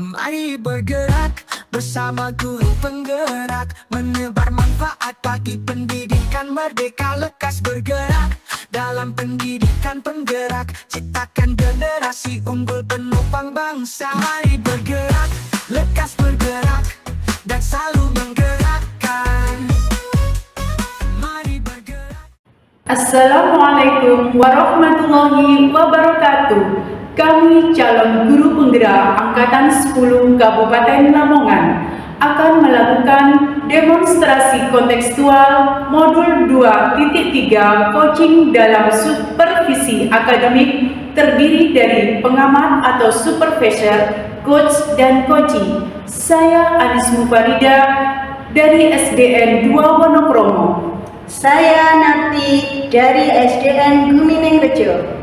Mari bergerak bersama guru penggerak, menebar manfaat bagi pendidikan merdeka. Lekas bergerak dalam pendidikan penggerak, ciptakan generasi unggul penopang bangsa. Mari bergerak, lekas bergerak, dan selalu menggerakkan. Mari bergerak. Assalamualaikum warahmatullahi wabarakatuh. Kami calon guru penggerak Angkatan 10 Kabupaten Lamongan akan melakukan demonstrasi kontekstual modul 2.3 coaching dalam supervisi akademik, terdiri dari pengamat atau supervisor, coach, dan coaching. Saya Anis Mufarida dari SDN 2 Wonokromo. Saya Narti dari SDN Gumining Rejo.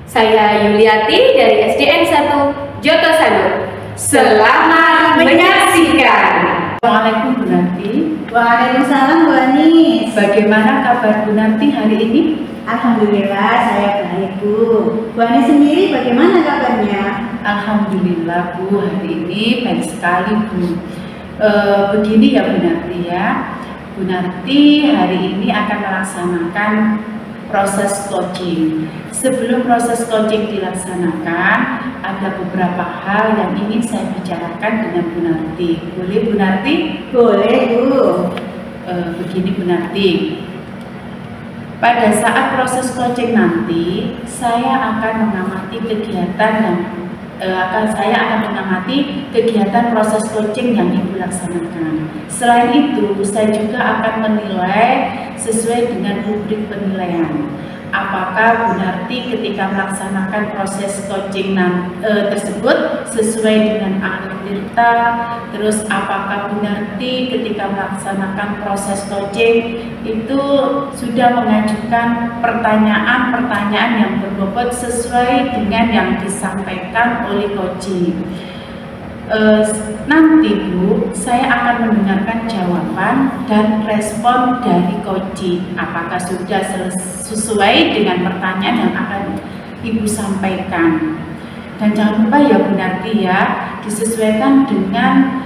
Saya Yuliati dari SDN 1 Jotosano. Selamat menyaksikan. Assalamualaikum Bu Narti. Waalaikumsalam Bu Anis. Bagaimana kabar Bu Narti hari ini? Alhamdulillah saya baik Bu. Bu Anis sendiri bagaimana kabarnya? Alhamdulillah Bu, hari ini baik sekali Bu. Begini ya Bu Narti ya. Bu Narti hari ini akan melaksanakan proses coaching. Sebelum proses coaching dilaksanakan, ada beberapa hal yang ingin saya bicarakan dengan Bu Narti. Boleh Bu Narti? Boleh Bu. Begini Bu Narti, pada saat proses coaching nanti, saya akan mengamati kegiatan proses coaching yang Ibu laksanakan. Selain itu, saya juga akan menilai sesuai dengan rubrik penilaian. Apakah Bu Narti ketika melaksanakan proses coaching tersebut sesuai dengan alur tirta? Terus apakah Bu Narti ketika melaksanakan proses coaching itu sudah mengajukan pertanyaan-pertanyaan yang berbobot sesuai dengan yang disampaikan oleh coaching? Nanti Bu, saya akan mendengarkan jawaban dan respon dari coaching. Apakah sudah sesuai dengan pertanyaan yang akan Ibu sampaikan? Dan jangan lupa ya Bu Narti ya, disesuaikan dengan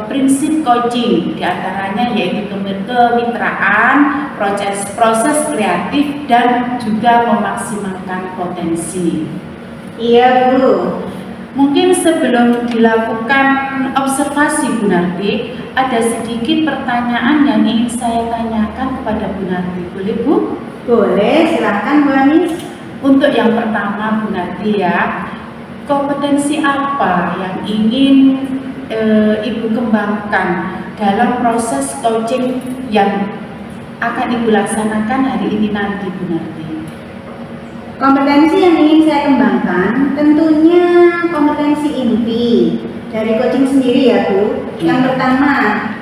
prinsip coaching, diantaranya yaitu kemitraan, proses kreatif, dan juga memaksimalkan potensi. Iya Bu. Mungkin sebelum dilakukan observasi Bu Narti, ada sedikit pertanyaan yang ingin saya tanyakan kepada Bu Narti. Boleh Bu? Boleh, silakan Bu Anis. Untuk yang pertama Bu Narti ya, kompetensi apa yang ingin Ibu kembangkan dalam proses coaching yang akan Ibu laksanakan hari ini nanti Bu Narti? Kompetensi yang ingin saya kembangkan tentunya kompetensi inti dari coaching sendiri ya Bu. Yang pertama,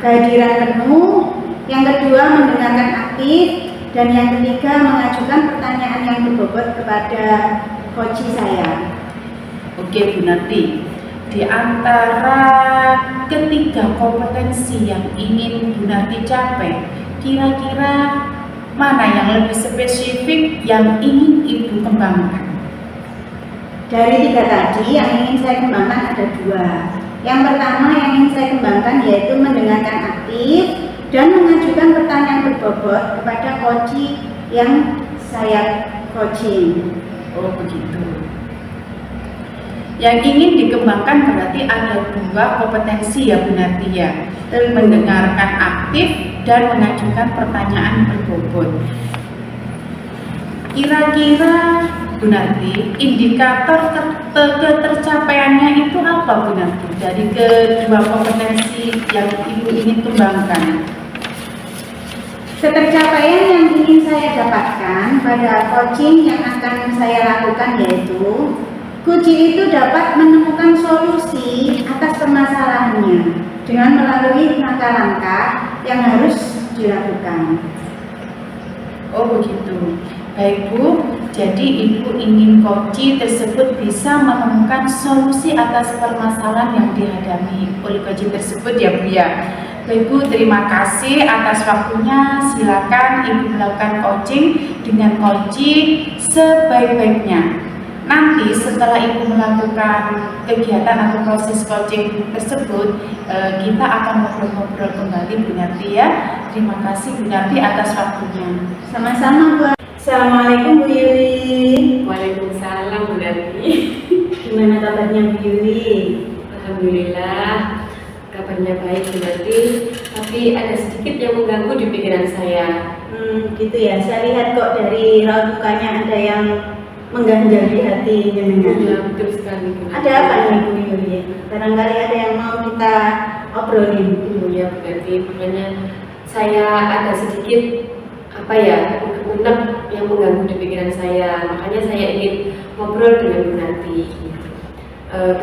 kehadiran penuh. Yang kedua, mendengarkan aktif. Dan yang ketiga, mengajukan pertanyaan yang berbobot kepada coach saya. Oke Bu Narti, di antara ketiga kompetensi yang ingin Bu Narti capai, kira-kira mana yang lebih spesifik yang ingin Ibu kembangkan? Dari tiga tadi, yang ingin saya kembangkan ada dua. Yang pertama yang ingin saya kembangkan yaitu mendengarkan aktif dan mengajukan pertanyaan berbobot kepada coach yang saya coaching. Oh begitu. Yang ingin dikembangkan berarti ada dua kompetensi ya Bu Narti ya, mendengarkan aktif dan mengajukan pertanyaan berbobot. Kira-kira Bu Narti, indikator ketercapaiannya itu apa Bu Narti dari kedua kompetensi yang Ibu ingin kembangkan? Ketercapaian yang ingin saya dapatkan pada coaching yang akan saya lakukan yaitu coach itu dapat menemukan solusi atas permasalahannya dengan melalui langkah-langkah yang harus dilakukan. Oh begitu. Baik Bu, jadi Ibu ingin coach tersebut bisa menemukan solusi atas permasalahan yang dihadapi oleh coach tersebut ya Bu ya. Bapak Ibu, terima kasih atas waktunya. Silakan Ibu melakukan coaching dengan coaching sebaik-baiknya. Nanti setelah Ibu melakukan kegiatan atau proses coaching tersebut, kita akan ngobrol-ngobrol kembali Bu Narti ya. Terima kasih Bu Narti atas waktunya. Sama-sama Bu. Assalamualaikum Bu Yuli. Waalaikumsalam Bu Narti. Gimana kabarnya Bu Yuli? Alhamdulillah kabarnya baik Bu Narti, tapi ada sedikit yang mengganggu di pikiran saya. Gitu ya. Saya lihat kok dari raut mukanya ada yang mengganjal di hati jenengan. Ya, betul sekali Bu Narti. Ada apa nih Bu Yuli? Barangkali ada yang mau kita obrolin. Ya Bu Narti, makanya saya ada sedikit unek yang mengganggu di pikiran saya. Makanya saya ingin ngobrol dengan Bu Narti.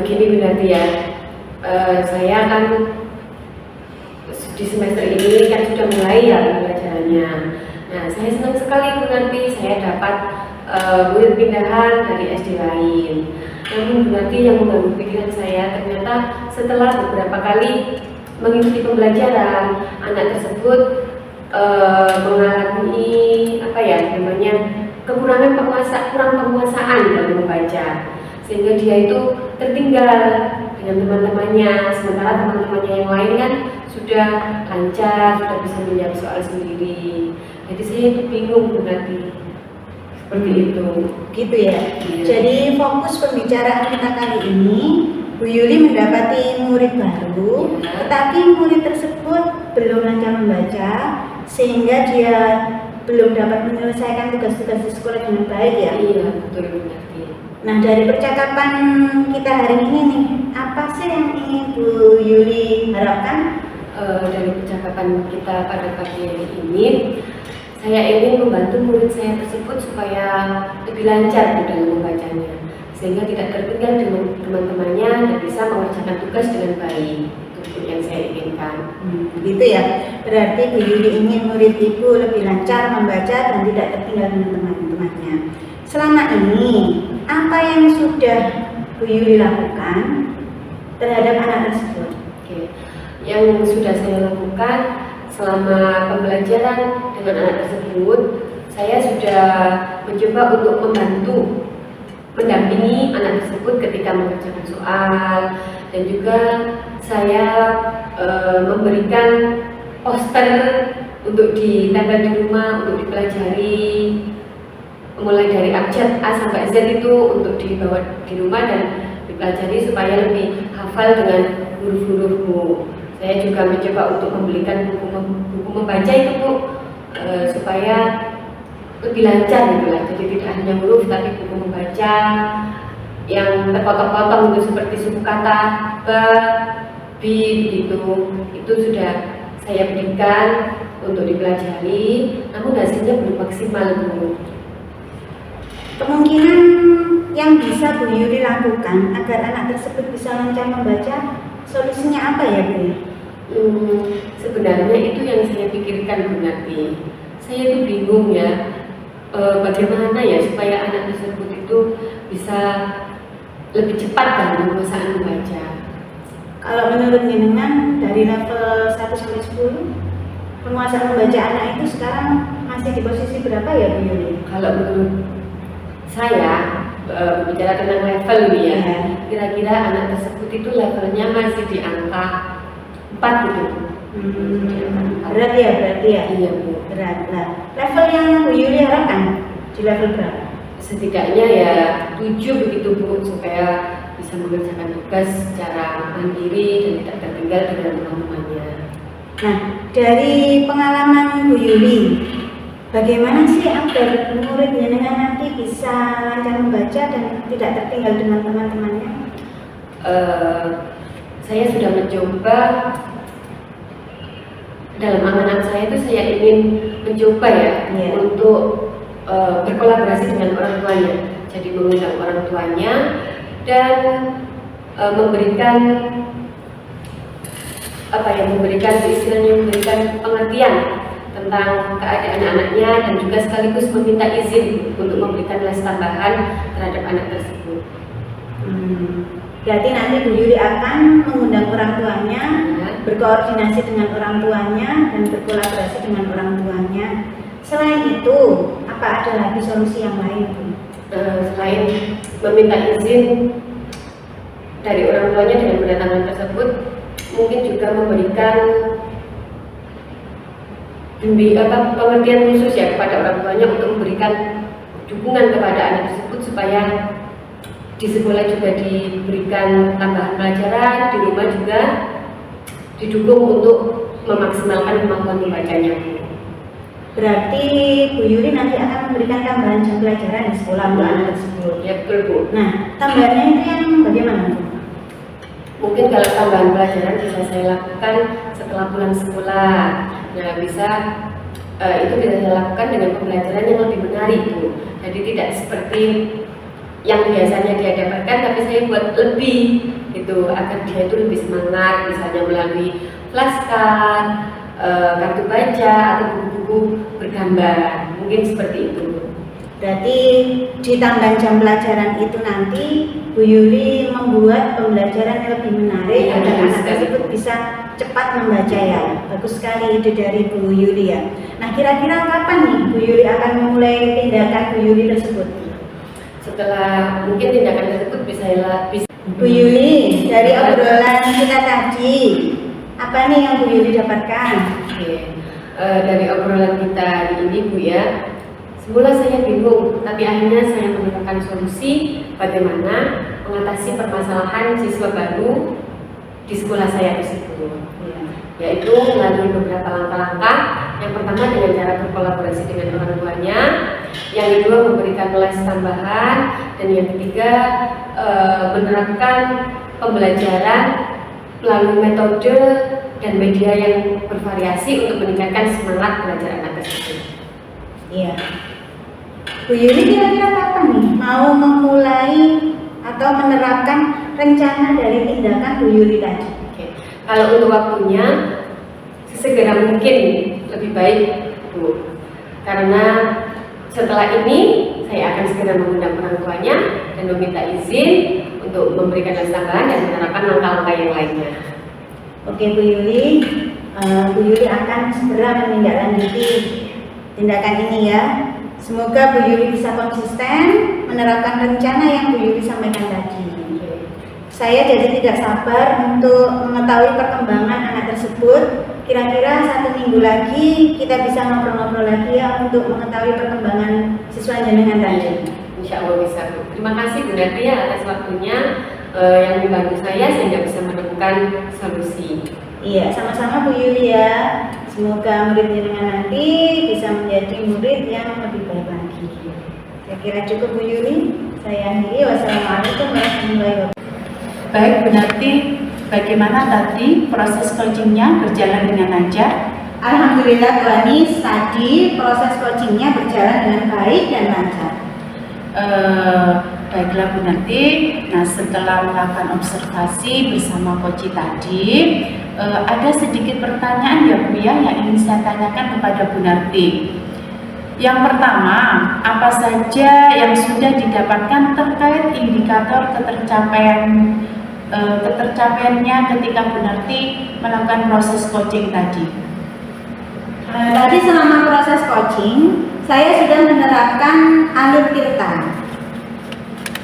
Begini Bu Narti ya, saya kan di semester ini kan sudah mulai ya pembelajarannya. Nah, saya senang sekali Bu Narti, saya dapat murid pindahan dari SD lain. Namun Bu Narti, yang mengganggu pikiran saya ternyata setelah beberapa kali mengikuti pembelajaran, anak tersebut mengalami kurang penguasaan dalam membaca, sehingga dia itu tertinggal dengan teman-temannya, sementara teman-temannya yang lain kan sudah lancar, sudah bisa menjawab soal sendiri. Jadi saya itu bingung Bu Narti, seperti itu. Gitu ya. Iya. Jadi fokus pembicaraan kita kali ini, Bu Yuli mendapati murid baru, Iya. tetapi murid tersebut belum lancar membaca, sehingga dia belum dapat menyelesaikan tugas-tugas di sekolah dengan baik ya. Iya, betul Bu Narti. Nah, dari percakapan kita hari ini nih, apa sih yang ingin Bu Yuli harapkan? Dari percakapan kita pada pagi ini, saya ingin membantu murid saya tersebut supaya lebih lancar dalam membacanya, sehingga tidak tertinggal dengan teman-temannya dan bisa mengerjakan tugas dengan baik. Itu yang saya inginkan. Begitu ya. Berarti Bu Yuli ingin murid Ibu lebih lancar membaca dan tidak tertinggal dengan teman-temannya. Selama ini, apa yang sudah Bu Yuli lakukan terhadap anak tersebut? Oke. Yang sudah saya lakukan selama pembelajaran dengan anak tersebut, saya sudah mencoba untuk mendampingi anak tersebut ketika mengerjakan soal, dan juga saya memberikan poster untuk ditempel di rumah untuk dipelajari, mulai dari abjad A sampai Z itu untuk dibawa di rumah dan dipelajari supaya lebih hafal dengan huruf-hurufmu. Saya juga mencoba untuk membelikan buku membaca itu Bu, supaya lebih lancar gitu lah. Jadi tidak hanya huruf tapi buku membaca yang terpotong-potong itu seperti suku kata ba, bi begitu. Itu sudah saya berikan untuk dipelajari, namun hasilnya belum maksimal Bu. Kemungkinan yang bisa Bu Yuli lakukan agar anak tersebut bisa lancar membaca, solusinya apa ya Bu? Sebenarnya itu yang saya pikirkan Bu Narti. Saya itu bingung ya, bagaimana ya supaya anak tersebut itu bisa lebih cepat dalam penguasaan membaca. Kalau menurut jenengan dari level 1 sampai 10, penguasaan membaca anak itu sekarang masih di posisi berapa ya Bu Yuli? Kalau menurut saya, bicara tentang level ini ya, kira-kira anak tersebut itu levelnya masih di angka 4 gitu. Berat ya, berarti ya? Iya Bu. Berat lah. Level yang Bu Yuli harapkan di level berapa? Setidaknya ya 7 begitu Bu, supaya bisa mengerjakan tugas secara mandiri dan tidak tertinggal dengan teman-temannya. Nah, dari pengalaman Bu Yuli, bagaimana sih agar murid jenengan nanti bisa lancar membaca dan tidak tertinggal dengan teman-temannya? Saya sudah mencoba, dalam angan saya itu saya ingin mencoba ya, untuk berkolaborasi dengan orang tuanya. Jadi mengundang orang tuanya dan memberikan pengertian tentang keadaan anaknya, dan juga sekaligus meminta izin untuk memberikan les tambahan terhadap anak tersebut. Berarti nanti Bu Yuli akan mengundang orang tuanya, berkoordinasi dengan orang tuanya, dan berkolaborasi dengan orang tuanya. Selain itu, apa ada lagi solusi yang lain, Bu? Selain meminta izin dari orang tuanya dengan pendatangan tersebut, mungkin juga memberikan pengertian khusus ya kepada orang tuanya untuk memberikan dukungan kepada anak tersebut supaya di sekolah juga diberikan tambahan pelajaran, di rumah juga didukung untuk memaksimalkan kemampuan membacanya. Berarti Bu Yuli nanti akan memberikan tambahan jam pelajaran di sekolah untuk anak tersebut. Ya betul Bu. Nah, tambahannya itu yang bagaimana, Bu? Mungkin kalau tambahan pelajaran bisa saya lakukan setelah pulang sekolah. Nah, itu bisa saya lakukan dengan pembelajaran yang lebih menarik Bu. Jadi tidak seperti yang biasanya dia dapatkan, tapi saya buat lebih gitu agar dia itu lebih semangat, misalnya melalui flashcard, kartu baca atau buku-buku bergambar, mungkin seperti itu. Berarti di tambahan jam pelajaran itu nanti Bu Yuli membuat pembelajaran yang lebih menarik Ya, agar anak sekali. tersebut bisa cepat membaca ya. Bagus sekali ide dari Bu Yuli ya. Nah, kira-kira kapan nih Bu Yuli akan memulai tindakan Bu Yuli tersebut? Setelah mungkin tindakan tersebut bisa Bu Yuli, dari obrolan kita tadi, apa nih yang Bu Yuli dapatkan? Oke. Dari obrolan kita hari ini Bu ya, semula saya bingung, tapi akhirnya saya menemukan solusi bagaimana mengatasi permasalahan siswa baru di sekolah saya tersebut, yaitu melalui beberapa langkah-langkah. Yang pertama dengan cara berkolaborasi dengan orang tuanya, yang kedua memberikan les tambahan, dan yang ketiga menerapkan pembelajaran melalui metode dan media yang bervariasi untuk meningkatkan semangat belajar anak tersebut. Iya. Bu Yuli kira-kira kapan nih mau memulai atau menerapkan rencana dari tindakan Bu Yuli tadi? Oke. Kalau untuk waktunya sesegera mungkin lebih baik Bu, karena setelah ini saya akan segera mengundang orang tuanya dan meminta izin untuk memberikan les tambahan dan menerapkan langkah-langkah yang lainnya. Oke Bu Yuli, Bu Yuli akan segera menindaklanjuti tindakan ini ya. Semoga Bu Yuli bisa konsisten menerapkan rencana yang Bu Yuli sampaikan tadi. Saya jadi tidak sabar untuk mengetahui perkembangan anak tersebut. Kira-kira 1 minggu lagi kita bisa ngobrol-ngobrol lagi ya untuk mengetahui perkembangan siswa jenengan tadi. Insya Allah bisa Bu. Terima kasih Bu Narti ya atas waktunya yang membantu saya sehingga bisa menemukan solusi. Iya, sama-sama Bu Yuli ya. Semoga murid jenengan nanti bisa menjadi murid yang lebih baik lagi. Saya kira cukup Bu Yuli. Saya akhiri. Wassalamualaikum warahmatullahi wabarakatuh. Baik Bu Narti, bagaimana tadi proses coachingnya berjalan dengan lancar? Alhamdulillah Bu Anis, tadi proses coachingnya berjalan dengan baik dan lancar. Baiklah Bu Narti, nah setelah melakukan observasi bersama Koci tadi, ada sedikit pertanyaan ya Bu ya yang ingin saya tanyakan kepada Bu Narti. Yang pertama, apa saja yang sudah didapatkan terkait indikator ketercapaiannya ketika Bu Narti melakukan proses coaching tadi? Tadi selama proses coaching, saya sudah menerapkan alur tirta,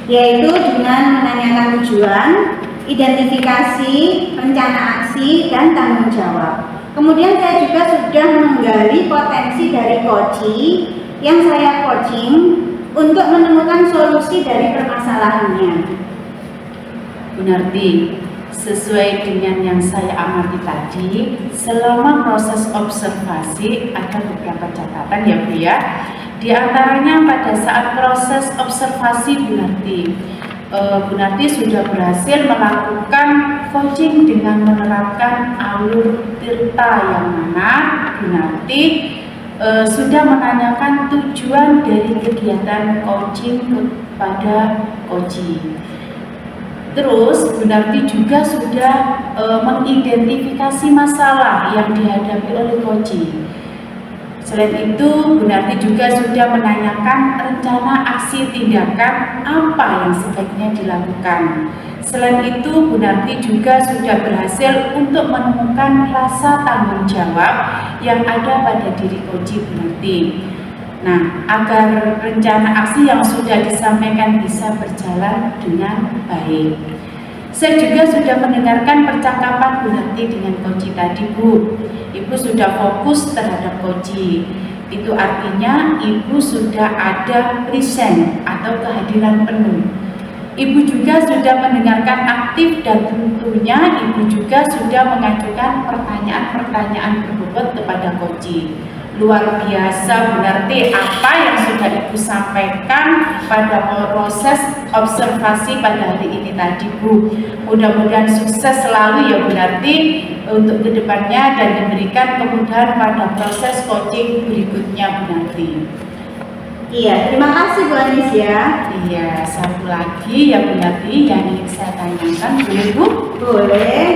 yaitu dengan menanyakan tujuan, identifikasi, rencana aksi, dan tanggung jawab. Kemudian saya juga sudah menggali potensi dari coach yang saya coaching untuk menemukan solusi dari permasalahannya. Bu Narti, sesuai dengan yang saya amati tadi, selama proses observasi ada beberapa catatan ya Bu ya. Di antaranya pada saat proses observasi Bu Narti sudah berhasil melakukan coaching dengan menerapkan alur tirta yang mana Bu Narti sudah menanyakan tujuan dari kegiatan coaching kepada coaching. Terus Bu Narti juga sudah mengidentifikasi masalah yang dihadapi oleh coaching. Selain itu, Bu Narti juga sudah menanyakan rencana aksi tindakan apa yang sebaiknya dilakukan. Selain itu, Bu Narti juga sudah berhasil untuk menemukan rasa tanggung jawab yang ada pada diri Koji Bu Narti. Nah, agar rencana aksi yang sudah disampaikan bisa berjalan dengan baik. Saya juga sudah mendengarkan percakapan Bu Narti dengan Koji tadi, Bu. Ibu sudah fokus terhadap Koji. Itu artinya Ibu sudah ada present atau kehadiran penuh. Ibu juga sudah mendengarkan aktif dan tentunya Ibu juga sudah mengajukan pertanyaan-pertanyaan berbobot kepada Koji. Luar biasa Bu Narti apa yang sudah Ibu sampaikan pada proses observasi pada hari ini tadi, Bu. Mudah-mudahan sukses selalu ya Bu Narti untuk kedepannya dan diberikan kemudahan pada proses coaching berikutnya Bu Narti. Iya, terima kasih Bu Anis ya. Iya, satu lagi ya Bu Narti yang ingin saya tanyakan, boleh Bu? Boleh.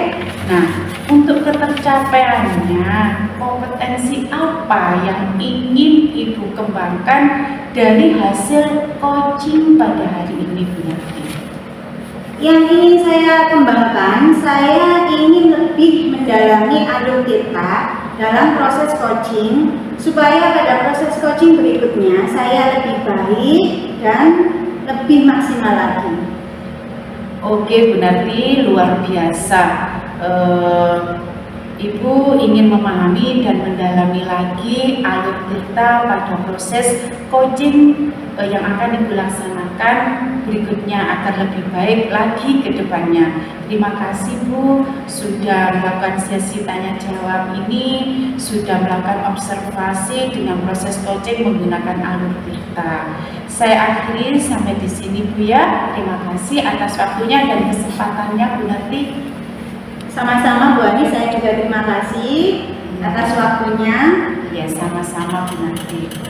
Nah, untuk ketercapaiannya, kompetensi apa yang ingin Ibu kembangkan dari hasil coaching pada hari ini Bu Narti? Yang ingin saya kembangkan, saya ingin lebih mendalami alur kita dalam proses coaching supaya pada proses coaching berikutnya saya lebih baik dan lebih maksimal lagi. Oke Bu Narti, luar biasa. Ibu ingin memahami dan mendalami lagi alur kita pada proses coaching yang akan Ibu laksanakan berikutnya agar lebih baik lagi ke depannya. Terima kasih Bu sudah melakukan sesi tanya jawab ini, sudah melakukan observasi dengan proses coaching menggunakan alur kita. Saya akhiri sampai di sini Bu ya. Terima kasih atas waktunya dan kesempatannya Bu Narti. Sama-sama Bu Ani, saya juga terima kasih atas waktunya. Ya, sama-sama Bu Narti.